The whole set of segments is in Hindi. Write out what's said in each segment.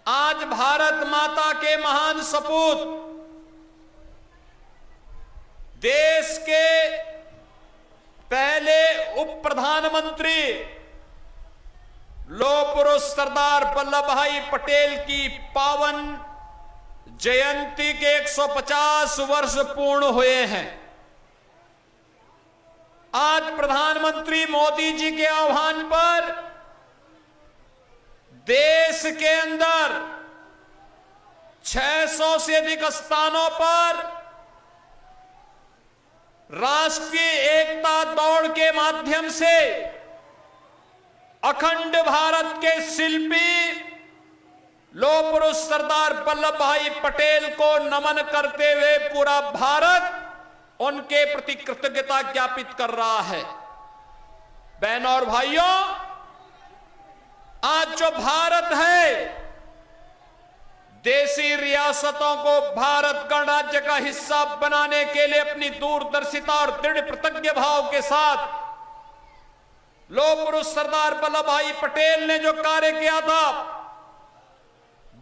आज भारत माता के महान सपूत, देश के पहले उप प्रधानमंत्री लौह पुरुष सरदार वल्लभ भाई पटेल की पावन जयंती के 150 वर्ष पूर्ण हुए हैं। आज प्रधानमंत्री मोदी जी के आह्वान पर देश के अंदर 600 से अधिक स्थानों पर राष्ट्रीय एकता दौड़ के माध्यम से अखंड भारत के शिल्पी लौह पुरुष सरदार वल्लभ भाई पटेल को नमन करते हुए पूरा भारत उनके प्रति कृतज्ञता ज्ञापित कर रहा है। बहनों और भाइयों, आज जो भारत है, देशी रियासतों को भारत गणराज्य का हिस्सा बनाने के लिए अपनी दूरदर्शिता और दृढ़ प्रतिज्ञ भाव के साथ लौह पुरुष सरदार वल्लभ भाई पटेल ने जो कार्य किया था,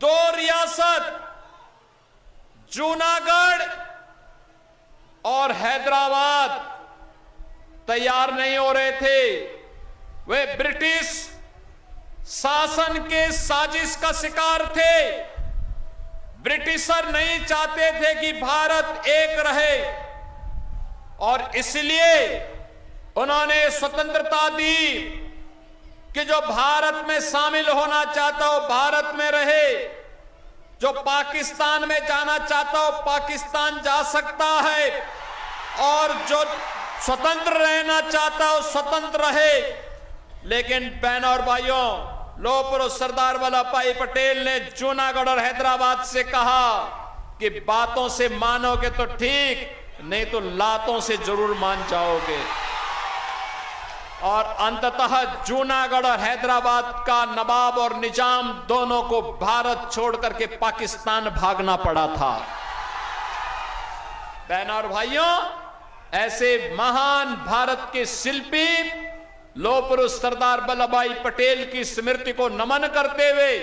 2 रियासत जूनागढ़ और हैदराबाद तैयार नहीं हो रहे थे। वे ब्रिटिश शासन के साजिश का शिकार थे। ब्रिटिशर नहीं चाहते थे कि भारत एक रहे और इसलिए उन्होंने स्वतंत्रता दी कि जो भारत में शामिल होना चाहता हो भारत में रहे, जो पाकिस्तान में जाना चाहता हो पाकिस्तान जा सकता है और जो स्वतंत्र रहना चाहता हो स्वतंत्र रहे। लेकिन बहनों और भाइयों, लौह पुरुष सरदार वल्लभ भाई पटेल ने जूनागढ़ और हैदराबाद से कहा कि बातों से मानोगे तो ठीक, नहीं तो लातों से जरूर मान जाओगे। और अंततः जूनागढ़ और हैदराबाद का नवाब और निजाम दोनों को भारत छोड़ करके पाकिस्तान भागना पड़ा था। बहनों और भाइयों, ऐसे महान भारत के शिल्पी लौह पुरुष सरदार वल्लभ भाई पटेल की स्मृति को नमन करते हुए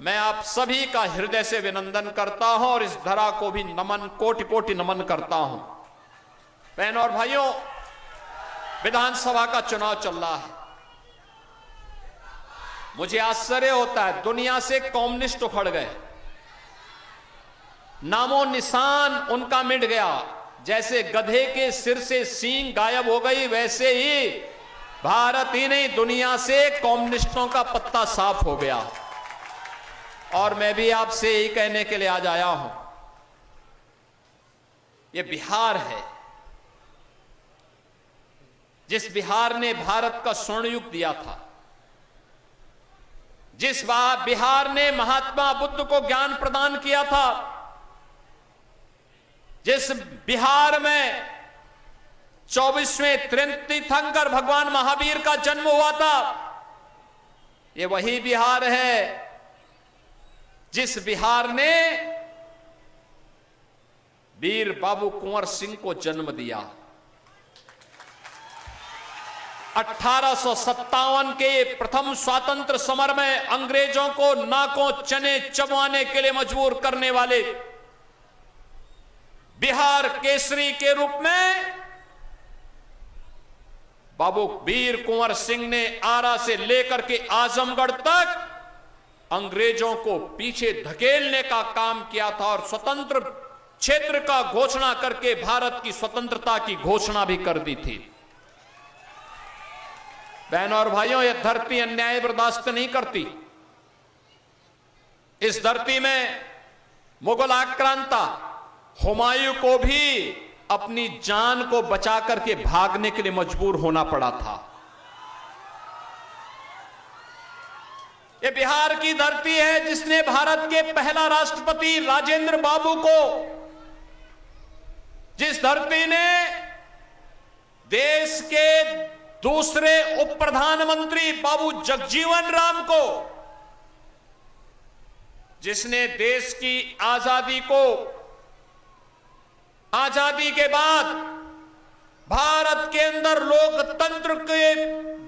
मैं आप सभी का हृदय से अभिनंदन करता हूं और इस धरा को भी नमन, कोटि कोटि नमन करता हूं। बहनों और भाइयों, विधानसभा का चुनाव चल रहा है। मुझे आश्चर्य होता है, दुनिया से कम्युनिस्ट उखड़ गए, नामो निशान उनका मिट गया। जैसे गधे के सिर से सींग गायब हो गई, वैसे ही भारत ही नहीं दुनिया से कम्युनिस्टों का पत्ता साफ हो गया। और मैं भी आपसे यही कहने के लिए आज आया हूं, यह बिहार है, जिस बिहार ने भारत का स्वर्ण युग दिया था, जिस बिहार ने महात्मा बुद्ध को ज्ञान प्रदान किया था, जिस बिहार में 24वें तीर्थंकर भगवान महावीर का जन्म हुआ था, ये वही बिहार है जिस बिहार ने वीर बाबू कुंवर सिंह को जन्म दिया। 1857 के प्रथम स्वातंत्र समर में अंग्रेजों को नाकों चने चबवाने के लिए मजबूर करने वाले बिहार केसरी के रूप में बाबू वीर कुंवर सिंह ने आरा से लेकर के आजमगढ़ तक अंग्रेजों को पीछे धकेलने का काम किया था और स्वतंत्र क्षेत्र का घोषणा करके भारत की स्वतंत्रता की घोषणा भी कर दी थी। बहनों और भाइयों, यह धरती अन्याय बर्दाश्त नहीं करती। इस धरती में मुगल आक्रांता हुमायूं को भी अपनी जान को बचा करके भागने के लिए मजबूर होना पड़ा था। यह बिहार की धरती है जिसने भारत के पहला राष्ट्रपति राजेंद्र बाबू को, जिस धरती ने देश के दूसरे उप प्रधानमंत्री बाबू जगजीवन राम को, जिसने देश की आजादी के बाद भारत के अंदर लोकतंत्र के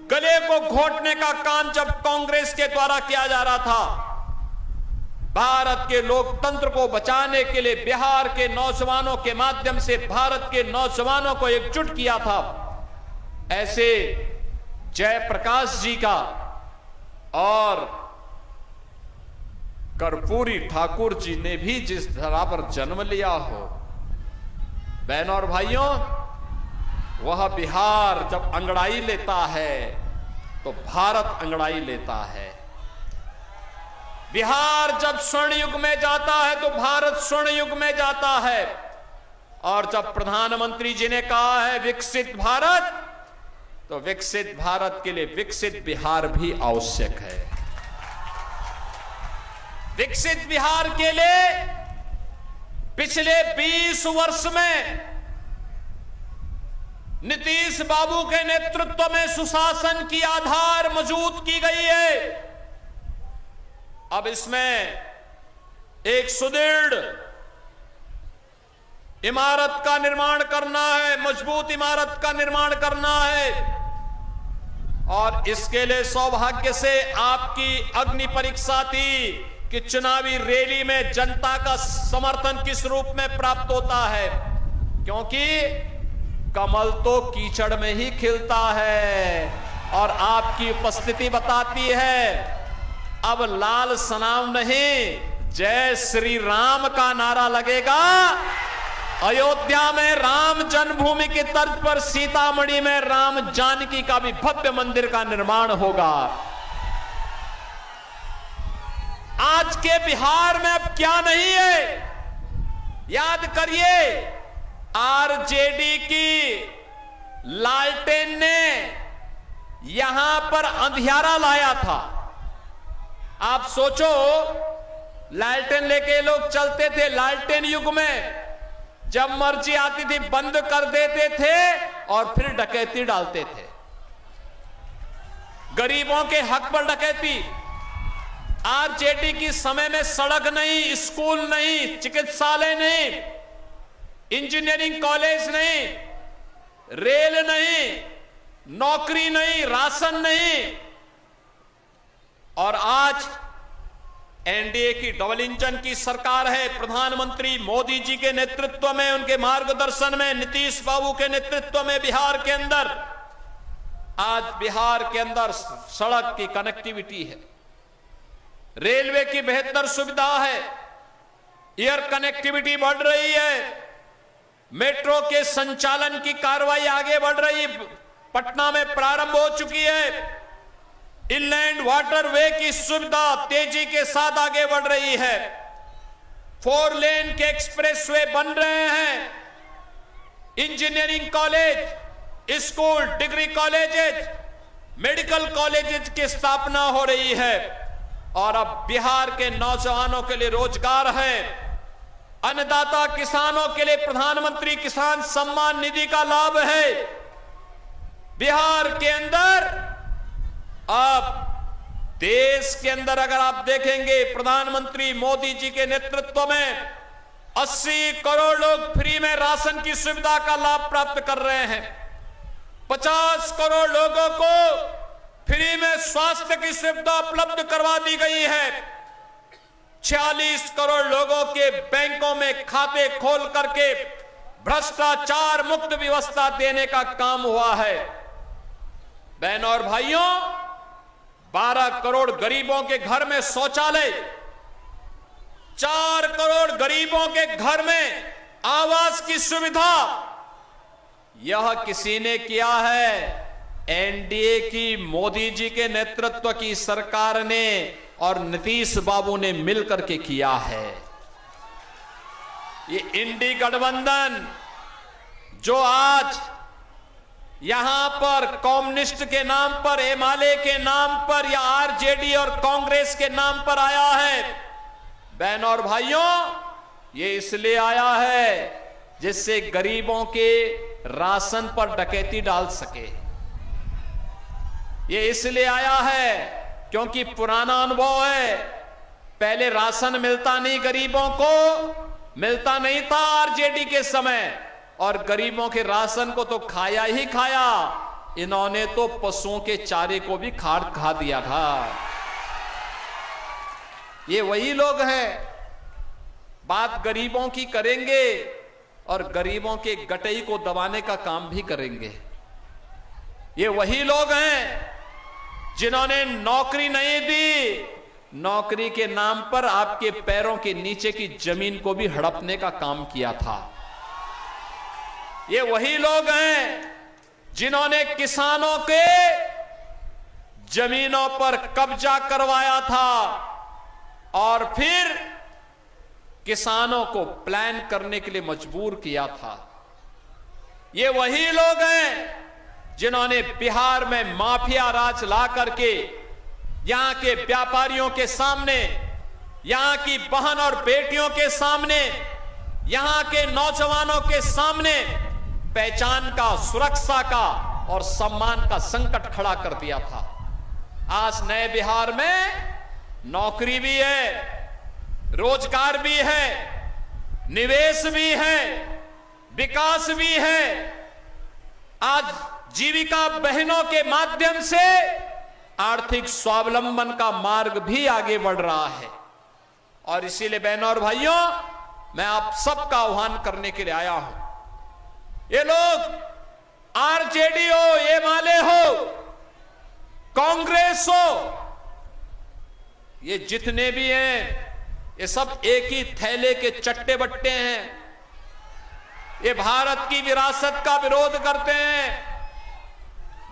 गले को घोंटने का काम जब कांग्रेस के द्वारा किया जा रहा था, भारत के लोकतंत्र को बचाने के लिए बिहार के नौजवानों के माध्यम से भारत के नौजवानों को एकजुट किया था। ऐसे जयप्रकाश जी का और कर्पूरी ठाकुर जी ने भी जिस धरा पर जन्म लिया हो, बहनों और भाइयों, वह बिहार जब अंगड़ाई लेता है तो भारत अंगड़ाई लेता है। बिहार जब स्वर्ण युग में जाता है तो भारत स्वर्ण युग में जाता है। और जब प्रधानमंत्री जी ने कहा है विकसित भारत, तो विकसित भारत के लिए विकसित बिहार भी आवश्यक है। विकसित बिहार के लिए पिछले 20 वर्ष में नीतीश बाबू के नेतृत्व में सुशासन की आधार मजबूत की गई है। अब इसमें एक सुदृढ़ इमारत का निर्माण करना है, मजबूत इमारत का निर्माण करना है। और इसके लिए सौभाग्य से आपकी अग्नि परीक्षा थी कि चुनावी रैली में जनता का समर्थन किस रूप में प्राप्त होता है, क्योंकि कमल तो कीचड़ में ही खिलता है। और आपकी उपस्थिति बताती है अब लाल सनाम नहीं, जय श्री राम का नारा लगेगा। अयोध्या में राम जन्मभूमि की तर्ज पर सीतामढ़ी में राम जानकी का भी भव्य मंदिर का निर्माण होगा। आज के बिहार में अब क्या नहीं है, याद करिए, आरजेडी की लालटेन ने यहां पर अंधियारा लाया था। आप सोचो, लालटेन लेके लोग चलते थे। लालटेन युग में जब मर्जी आती थी बंद कर देते थे और फिर डकैती डालते थे, गरीबों के हक पर डकैती। आरजेडी की समय में सड़क नहीं, स्कूल नहीं, चिकित्सालय नहीं, इंजीनियरिंग कॉलेज नहीं, रेल नहीं, नौकरी नहीं, राशन नहीं। और आज एनडीए की डबल इंजन की सरकार है। प्रधानमंत्री मोदी जी के नेतृत्व में, उनके मार्गदर्शन में, नीतीश बाबू के नेतृत्व में बिहार के अंदर आज बिहार के अंदर सड़क की कनेक्टिविटी है, रेलवे की बेहतर सुविधा है, एयर कनेक्टिविटी बढ़ रही है, मेट्रो के संचालन की कार्रवाई आगे बढ़ रही, पटना में प्रारंभ हो चुकी है, इनलैंड वाटरवे की सुविधा तेजी के साथ आगे बढ़ रही है, 4 लेन के एक्सप्रेसवे बन रहे हैं, engineering college, school, degree colleges, medical colleges की स्थापना हो रही है। और अब बिहार के नौजवानों के लिए रोजगार है, अन्नदाता किसानों के लिए प्रधानमंत्री किसान सम्मान निधि का लाभ है। बिहार के अंदर अब देश के अंदर अगर आप देखेंगे, प्रधानमंत्री मोदी जी के नेतृत्व में 80 करोड़ लोग फ्री में राशन की सुविधा का लाभ प्राप्त कर रहे हैं, 50 करोड़ लोगों को फ्री में स्वास्थ्य की सुविधा उपलब्ध करवा दी गई है, 46 करोड़ लोगों के बैंकों में खाते खोल करके भ्रष्टाचार मुक्त व्यवस्था देने का काम हुआ है। बहनों और भाइयों, 12 करोड़ गरीबों के घर में शौचालय, 4 करोड़ गरीबों के घर में आवास की सुविधा, यह किसी ने किया है? एनडीए की मोदी जी के नेतृत्व की सरकार ने और नीतीश बाबू ने मिलकर के किया है। ये इंडी गठबंधन जो आज यहां पर कम्युनिस्ट के नाम पर, एमआलए के नाम पर या आरजेडी और कांग्रेस के नाम पर आया है, बहनों और भाइयों, ये इसलिए आया है जिससे गरीबों के राशन पर डकैती डाल सके। ये इसलिए आया है क्योंकि पुराना अनुभव है, पहले राशन मिलता नहीं, गरीबों को मिलता नहीं था आरजेडी के समय, और गरीबों के राशन को तो खाया ही खाया, इन्होंने तो पशुओं के चारे को भी खा दिया था। ये वही लोग हैं, बात गरीबों की करेंगे और गरीबों के गटई को दबाने का काम भी करेंगे। ये वही लोग हैं जिन्होंने नौकरी नहीं दी, नौकरी के नाम पर आपके पैरों के नीचे की जमीन को भी हड़पने का काम किया था। ये वही लोग हैं जिन्होंने किसानों के जमीनों पर कब्जा करवाया था और फिर किसानों को प्लान करने के लिए मजबूर किया था। ये वही लोग हैं जिन्होंने बिहार में माफिया राज ला करके यहां के व्यापारियों के सामने, यहां की बहन और बेटियों के सामने, यहां के नौजवानों के सामने पहचान का, सुरक्षा का और सम्मान का संकट खड़ा कर दिया था। आज नए बिहार में नौकरी भी है, रोजगार भी है, निवेश भी है, विकास भी है। आज जीविका बहनों के माध्यम से आर्थिक स्वावलंबन का मार्ग भी आगे बढ़ रहा है। और इसीलिए बहनों और भाइयों, मैं आप सबका आह्वान करने के लिए आया हूं। ये लोग आरजेडी हो, ये माले हो, कांग्रेस हो, ये जितने भी हैं ये सब एक ही थैले के चट्टे बट्टे हैं। ये भारत की विरासत का विरोध करते हैं,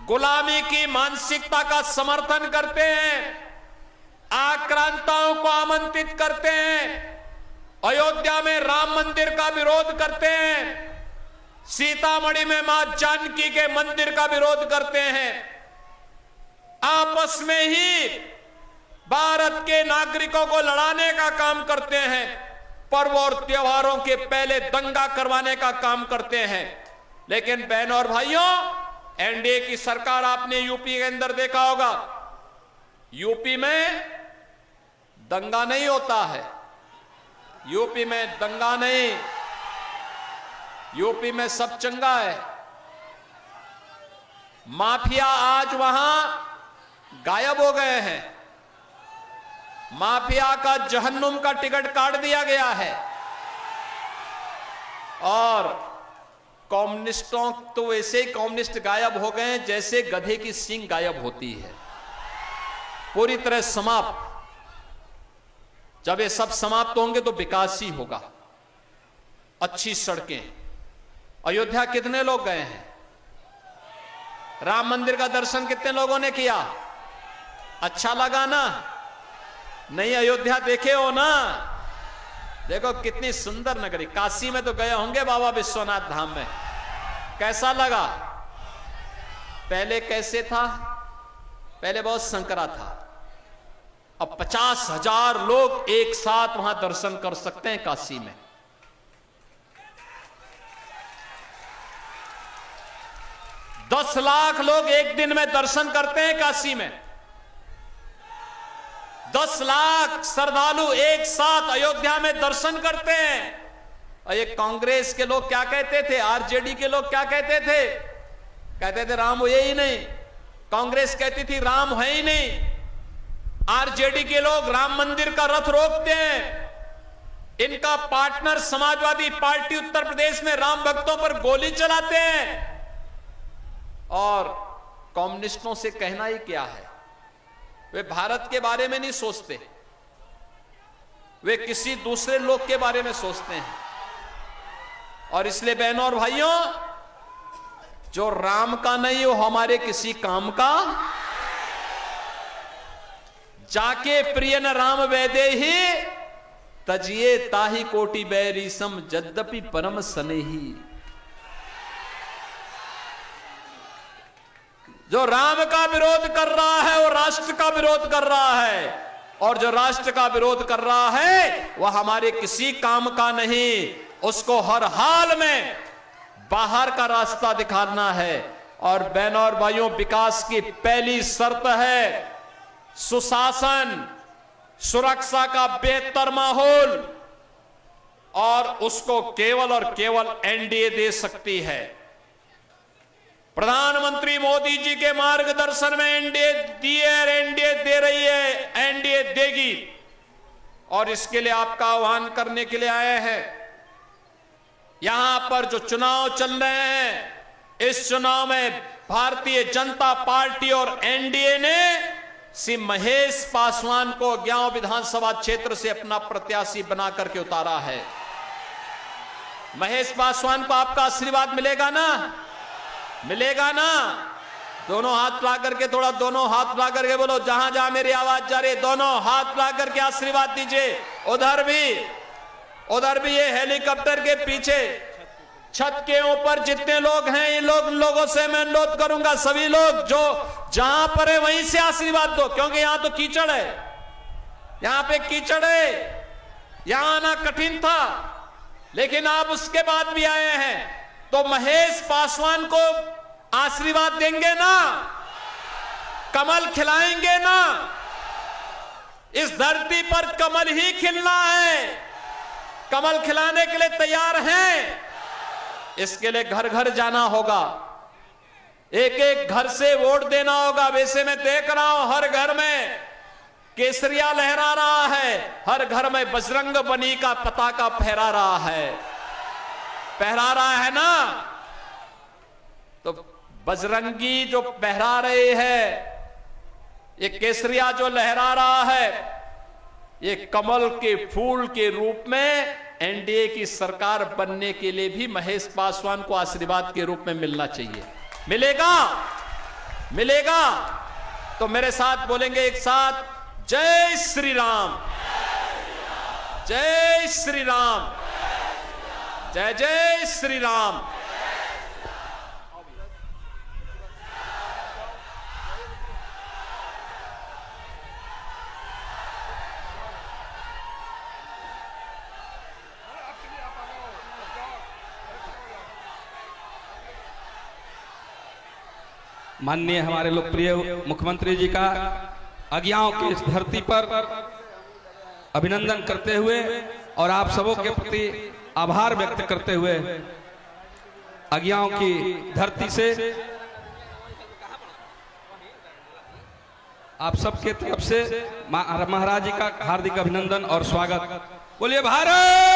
गुलामी की मानसिकता का समर्थन करते हैं, आक्रांताओं को आमंत्रित करते हैं, अयोध्या में राम मंदिर का विरोध करते हैं, सीतामढ़ी में मां जानकी के मंदिर का विरोध करते हैं। आपस में ही भारत के नागरिकों को लड़ाने का काम करते हैं, पर्व और त्योहारों के पहले दंगा करवाने का काम करते हैं। लेकिन बहनों और भाइयों, एनडीए की सरकार आपने यूपी के अंदर देखा होगा, यूपी में दंगा नहीं होता है, यूपी में दंगा नहीं, यूपी में सब चंगा है। माफिया आज वहां गायब हो गए हैं, माफिया का जहन्नुम का टिकट काट दिया गया है और कम्युनिस्टों तो वैसे ही कम्युनिस्ट गायब हो गए हैं जैसे गधे की सींग गायब होती है, पूरी तरह समाप्त। जब ये सब समाप्त होंगे तो विकास ही होगा, अच्छी सड़कें। अयोध्या कितने लोग गए हैं? राम मंदिर का दर्शन कितने लोगों ने किया? अच्छा लगा ना? नहीं अयोध्या देखे हो ना? देखो कितनी सुंदर नगरी। काशी में तो गए होंगे बाबा विश्वनाथ धाम में, कैसा लगा? पहले कैसे था? पहले बहुत संकरा था, अब 50,000 लोग एक साथ वहां दर्शन कर सकते हैं काशी में। दस लाख लोग एक दिन में दर्शन करते हैं काशी में। 10 लाख श्रद्धालु एक साथ अयोध्या में दर्शन करते हैं। और ये कांग्रेस के लोग क्या कहते थे, आरजेडी के लोग क्या कहते थे? कहते थे राम है ही नहीं। कांग्रेस कहती थी राम है ही नहीं। आरजेडी के लोग राम मंदिर का रथ रोकते हैं। इनका पार्टनर समाजवादी पार्टी उत्तर प्रदेश में राम भक्तों पर गोली चलाते हैं। और कम्युनिस्टों से कहना ही क्या है, वे भारत के बारे में नहीं सोचते, वे किसी दूसरे लोग के बारे में सोचते हैं। और इसलिए बहनों और भाइयों, जो राम का नहीं हो हमारे किसी काम का, जाके प्रिय न राम वैदे ही तजिए ताही कोटि बैरी सम यद्यपि परम स्नेही। जो राम का विरोध कर रहा है वो राष्ट्र का विरोध कर रहा है, और जो राष्ट्र का विरोध कर रहा है वह हमारे किसी काम का नहीं। उसको हर हाल में बाहर का रास्ता दिखाना है। और बहनों और भाइयों, विकास की पहली शर्त है सुशासन, सुरक्षा का बेहतर माहौल, और उसको केवल और केवल एनडीए दे सकती है। प्रधानमंत्री मोदी जी के मार्गदर्शन में एनडीए दी है, एनडीए दे रही है, एनडीए देगी। और इसके लिए आपका आह्वान करने के लिए आए हैं। यहां पर जो चुनाव चल रहे हैं, इस चुनाव में भारतीय जनता पार्टी और एनडीए ने श्री महेश पासवान को अज्ञाव विधानसभा क्षेत्र से अपना प्रत्याशी बना करके उतारा है। महेश पासवान को आपका आशीर्वाद मिलेगा ना? मिलेगा ना? दोनों हाथ ला करके, थोड़ा दोनों हाथ ला करके बोलो, जहां जहां मेरी आवाज जा रही है दोनों हाथ ला करके आशीर्वाद दीजिए। उधर भी ये हेलीकॉप्टर के पीछे छत के ऊपर जितने लोग हैं, ये लोगों से मैं अनुरोध करूंगा, सभी लोग जो जहां पर है वहीं से आशीर्वाद दो, क्योंकि यहां तो कीचड़ है, यहां पे कीचड़ है, यहां आना कठिन था, लेकिन आप उसके बाद भी आए हैं, तो महेश पासवान को आशीर्वाद देंगे ना? कमल खिलाएंगे ना? इस धरती पर कमल ही खिलना है। कमल खिलाने के लिए तैयार हैं? इसके लिए घर घर जाना होगा, एक एक घर से वोट देना होगा। वैसे मैं देख रहा हूं हर घर में केसरिया लहरा रहा है, हर घर में बजरंग बली का पताका फहरा रहा है ना? तो बजरंगी जो फहरा रहे हैं, ये केसरिया जो लहरा रहा है, ये कमल के फूल के रूप में एनडीए की सरकार बनने के लिए भी महेश पासवान को आशीर्वाद के रूप में मिलना चाहिए। मिलेगा? तो मेरे साथ बोलेंगे एक साथ, जय श्री राम, जय श्री राम, जय जय श्री राम। माननीय हमारे लोकप्रिय मुख्यमंत्री जी का अज्ञाओं की इस धरती पर अभिनंदन करते हुए और आप सबों के प्रति आभार व्यक्त करते हुए अज्ञाओं की धरती से आप सबके तरफ से महाराज जी का हार्दिक अभिनंदन और स्वागत। बोलिए भारत।